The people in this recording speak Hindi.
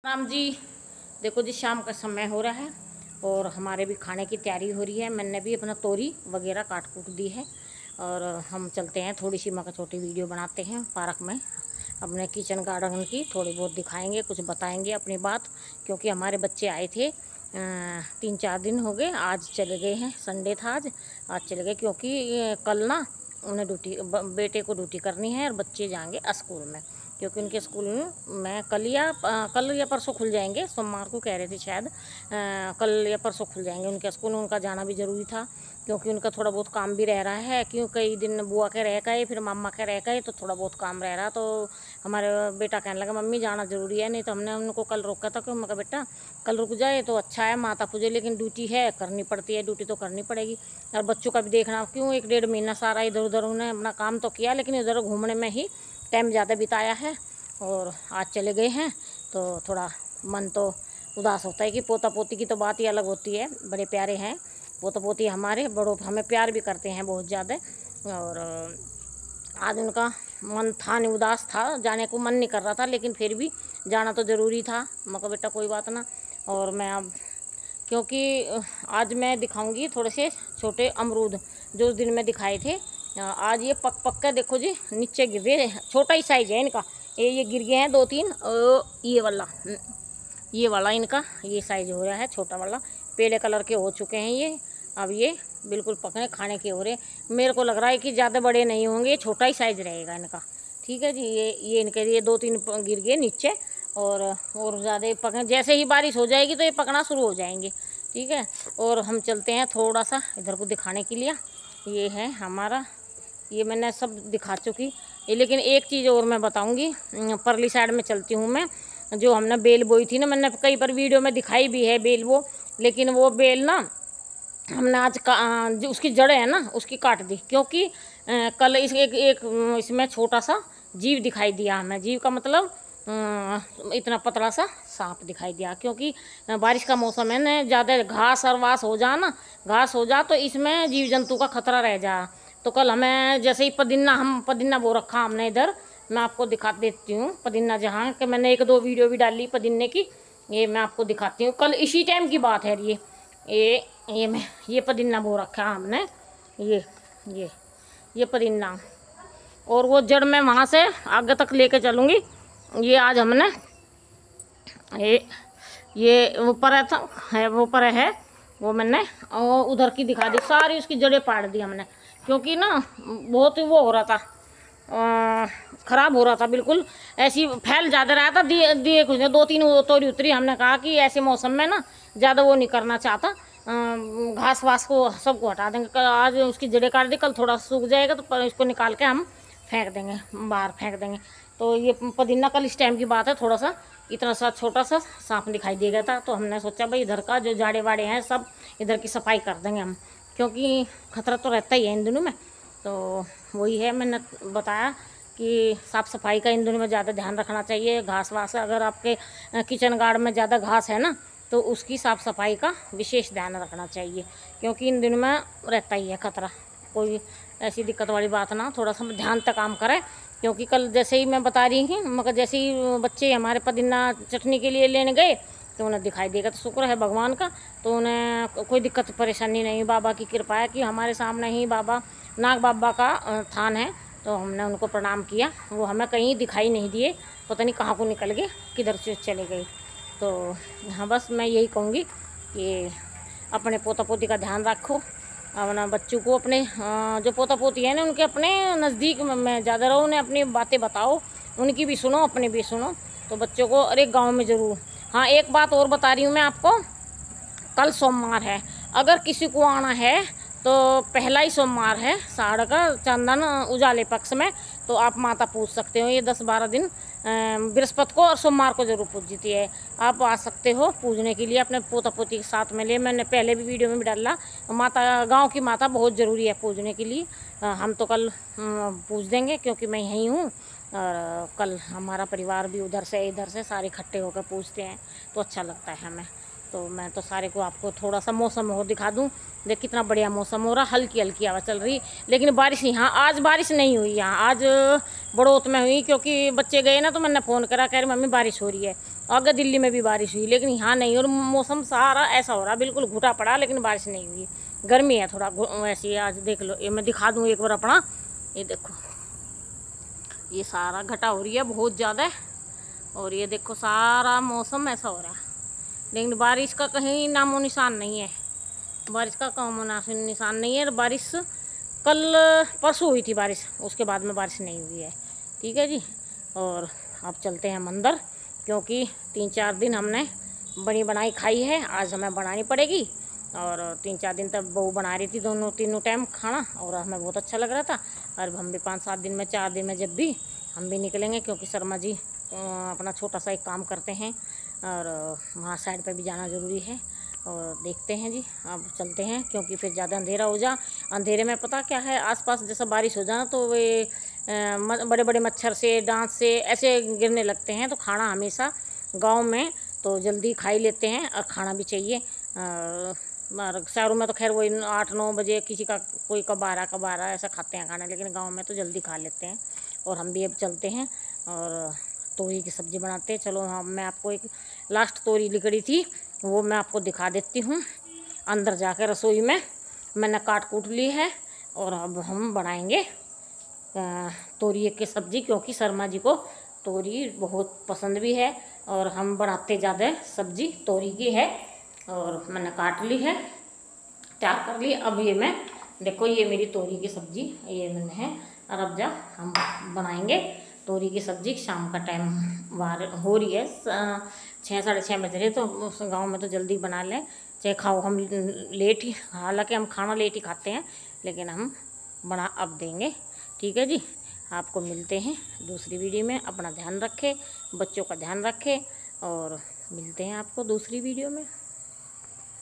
राम जी। देखो जी, शाम का समय हो रहा है और हमारे भी खाने की तैयारी हो रही है। मैंने भी अपना तोरी वगैरह काट कूट दी है और हम चलते हैं, थोड़ी सी मगर छोटी वीडियो बनाते हैं पार्क में। अपने किचन गार्डन की थोड़ी बहुत दिखाएंगे, कुछ बताएंगे अपनी बात, क्योंकि हमारे बच्चे आए थे 3-4 दिन हो गए। आज चले गए हैं, संडे था आज चले गए, क्योंकि कल ना उन्हें बेटे को ड्यूटी करनी है और बच्चे जाएंगे स्कूल में, क्योंकि उनके स्कूल में कल या परसों खुल जाएंगे। सोमवार को कह रहे थे शायद, कल या परसों खुल जाएंगे उनके स्कूल। उनका जाना भी ज़रूरी था, क्योंकि उनका थोड़ा बहुत काम भी रह रहा है। क्यों, कई दिन बुआ के रह गए, फिर मामा के रह गए, तो थोड़ा बहुत काम रह रहा। तो हमारे बेटा कहने लगा मम्मी जाना ज़रूरी है, नहीं तो हमने उनको कल रोका था। क्यों, मैं कहा बेटा कल रुक जाए तो अच्छा है, माता पूजे, लेकिन ड्यूटी है, करनी पड़ती है, ड्यूटी तो करनी पड़ेगी। और बच्चों का भी देखना। क्यों, 1-1.5 महीना सारा इधर उधर उन्हें अपना काम तो किया, लेकिन इधर घूमने में ही टाइम ज़्यादा बिताया है। और आज चले गए हैं तो थोड़ा मन तो उदास होता है कि पोता पोती की तो बात ही अलग होती है। बड़े प्यारे हैं पोता पोती हमारे, बड़ों हमें प्यार भी करते हैं बहुत ज़्यादा। और आज उनका मन था नहीं, उदास था, जाने को मन नहीं कर रहा था, लेकिन फिर भी जाना तो ज़रूरी था। मगर बेटा कोई बात ना। और मैं अब, क्योंकि आज मैं दिखाऊंगी थोड़े से छोटे अमरूद जो उस दिन में दिखाए थे। आज ये पक पक के देखो जी नीचे गिर रहे, छोटा ही साइज है इनका। ये गिर गए हैं 2-3। ये वाला इनका ये साइज हो रहा है, छोटा वाला। पीले कलर के हो चुके हैं ये। अब ये बिल्कुल पकने खाने के हो रहे। मेरे को लग रहा है कि ज़्यादा बड़े नहीं होंगे, छोटा ही साइज रहेगा इनका। ठीक है जी। ये इनके ये 2-3 गिर गए नीचे। और ज़्यादा पकने, जैसे ही बारिश हो जाएगी तो ये पकना शुरू हो जाएंगे। ठीक है। और हम चलते हैं थोड़ा सा इधर को दिखाने के लिए। ये है हमारा, ये मैंने सब दिखा चुकी। लेकिन एक चीज़ और मैं बताऊंगी। परली साइड में चलती हूँ मैं, जो हमने बेल बोई थी ना, मैंने कई बार वीडियो में दिखाई भी है बेल वो, लेकिन वो बेल ना हमने आज जो उसकी जड़ें है ना उसकी काट दी, क्योंकि कल एक इसमें छोटा सा जीव दिखाई दिया हमें। जीव का मतलब इतना पतला सा सांप दिखाई दिया, क्योंकि बारिश का मौसम है ना, ज़्यादा घास और वास हो जा ना, घास हो जा तो इसमें जीव जंतु का खतरा रह जा। तो कल हमें जैसे ही पदीना बो रखा हमने इधर, मैं आपको दिखा देती हूँ पदीना, जहाँ कि मैंने 1-2 वीडियो भी डाली पदीने की। ये मैं आपको दिखाती हूँ, कल इसी टाइम की बात है। ये पदीना बो रखा है हमने, ये पदीना। और वो जड़ मैं वहाँ से आगे तक लेके चलूँगी। ये आज हमने ये ऊपर है वो ऊपर है वो मैंने उधर की दिखा दी, सारी उसकी जड़ें पाड़ दी हमने, क्योंकि ना बहुत ही वो हो रहा था, ख़राब हो रहा था बिल्कुल। ऐसी फैल ज़्यादा रहा था। दिए कुछ 2-3 तोरी उतरी। हमने कहा कि ऐसे मौसम में ना ज़्यादा वो नहीं करना चाहता, घास वास को सबको हटा देंगे। कल आज उसकी जड़ें काट दी, कल थोड़ा सूख जाएगा तो इसको निकाल के हम फेंक देंगे, बाहर फेंक देंगे। तो ये पुदीना कल इस टाइम की बात है, थोड़ा सा इतना सा छोटा सा सांप दिखाई दे गया था, तो हमने सोचा भाई इधर का जो जाड़े वाड़े हैं सब इधर की सफाई कर देंगे हम, क्योंकि खतरा तो रहता ही है इन दिनों में। तो वही है, मैंने बताया कि साफ़ सफाई का इन दिनों में ज़्यादा ध्यान रखना चाहिए। घास वास अगर आपके किचन गार्डन में ज़्यादा घास है ना, तो उसकी साफ़ सफाई का विशेष ध्यान रखना चाहिए, क्योंकि इन दिनों में रहता ही है खतरा। कोई ऐसी दिक्कत वाली बात ना, थोड़ा सा ध्यान तक काम करें। क्योंकि कल जैसे ही मैं बता रही हूँ, मगर जैसे ही बच्चे हमारे पुदीना चटनी के लिए लेने गए तो उन्हें दिखाई देगा, तो शुक्र है भगवान का, तो उन्हें कोई दिक्कत परेशानी नहीं। बाबा की कृपा है कि हमारे सामने ही बाबा नाग बाबा का थान है, तो हमने उनको प्रणाम किया। वो हमें कहीं दिखाई नहीं दिए, पता नहीं कहाँ को निकल गए, किधर से चले गए। तो हाँ, बस मैं यही कहूँगी कि अपने पोता पोती का ध्यान रखो, अपना बच्चों को, अपने जो पोता पोती है ना उनके अपने नज़दीक में ज़्यादा रहो, उन्हें अपनी बातें बताओ, उनकी भी सुनो अपनी भी सुनो। तो बच्चों को अरे गांव में ज़रूर। हाँ, एक बात और बता रही हूँ मैं आपको, कल सोमवार है, अगर किसी को आना है तो पहला ही सोमवार है साढ़ का चंदन उजाले पक्ष में, तो आप माता पूज सकते हो। ये 10-12 दिन बृहस्पति को और सोमवार को जरूर पूजती है। आप आ सकते हो पूजने के लिए, अपने पोता पोती के साथ में ले। मैंने पहले भी वीडियो में भी डाला, माता गांव की माता बहुत ज़रूरी है पूजने के लिए। हम तो कल पूज देंगे, क्योंकि मैं यहीं हूँ, और कल हमारा परिवार भी उधर से इधर से सारे इकट्ठे होकर पूजते हैं, तो अच्छा लगता है हमें। तो मैं तो सारे को आपको थोड़ा सा मौसम और दिखा दूं। देख कितना बढ़िया मौसम हो रहा, हल्की हल्की हवा चल रही, लेकिन बारिश यहाँ आज बारिश नहीं हुई। यहाँ आज बड़ौत में हुई, क्योंकि बच्चे गए ना तो मैंने फ़ोन करा, कह रही मम्मी बारिश हो रही है। आगे दिल्ली में भी बारिश हुई, लेकिन यहाँ नहीं। और मौसम सारा ऐसा हो रहा, बिल्कुल घुटा पड़ा, लेकिन बारिश नहीं हुई। गर्मी है थोड़ा वैसी आज। देख लो, ये मैं दिखा दूँ एक बार अपना, ये देखो, ये सारा घटा हो रही है बहुत ज़्यादा। और ये देखो सारा मौसम ऐसा हो रहा है, लेकिन बारिश का कहीं नामो निशान नहीं है। बारिश का कहीं निशान नहीं है। बारिश कल परसों हुई थी बारिश, उसके बाद में बारिश नहीं हुई है। ठीक है जी। और अब चलते हैं मंदिर, क्योंकि 3-4 दिन हमने बनी बनाई खाई है, आज हमें बनानी पड़ेगी। और 3-4 दिन तक बहू बना रही थी तीनों टाइम खाना, और हमें बहुत अच्छा लग रहा था। और हम भी 5-7 दिन में, 4 दिन में जब भी हम भी निकलेंगे, क्योंकि शर्मा जी अपना छोटा सा एक काम करते हैं, और वहाँ साइड पे भी जाना ज़रूरी है। और देखते हैं जी, अब चलते हैं, क्योंकि फिर ज़्यादा अंधेरा हो जा। अंधेरे में पता क्या है, आसपास जैसा बारिश हो जाना तो वे बड़े बड़े मच्छर से, डांस से ऐसे गिरने लगते हैं। तो खाना हमेशा गांव में तो जल्दी खा ही लेते हैं, और खाना भी चाहिए। शहरों में तो खैर वही 8-9 बजे किसी का, कोई का 12 ऐसा खाते हैं खाना, लेकिन गाँव में तो जल्दी खा लेते हैं। और हम भी अब चलते हैं और तोरी की सब्ज़ी बनाते हैं। चलो हाँ, मैं आपको एक लास्ट तोरी लिकड़ी थी, वो मैं आपको दिखा देती हूँ। अंदर जाकर रसोई में मैंने काट कूट ली है, और अब हम बनाएंगे तोरी की सब्ज़ी, क्योंकि शर्मा जी को तोरी बहुत पसंद भी है, और हम बनाते ज़्यादा सब्ज़ी तोरी की है। और मैंने काट ली है, तैयार कर ली। अब ये मैं देखो, ये मेरी तोरी की सब्ज़ी ये मैंने है, और अब जा हम बनाएंगे तोरी की सब्ज़ी। शाम का टाइम वार हो रही है, 6-6:30 बज रहे, तो उस गाँव में तो जल्दी बना लें, चाहे खाओ हम लेट ही, हालांकि हम खाना लेट ही खाते हैं, लेकिन हम बना अब देंगे। ठीक है जी। आपको मिलते हैं दूसरी वीडियो में। अपना ध्यान रखें, बच्चों का ध्यान रखें, और मिलते हैं आपको दूसरी वीडियो में।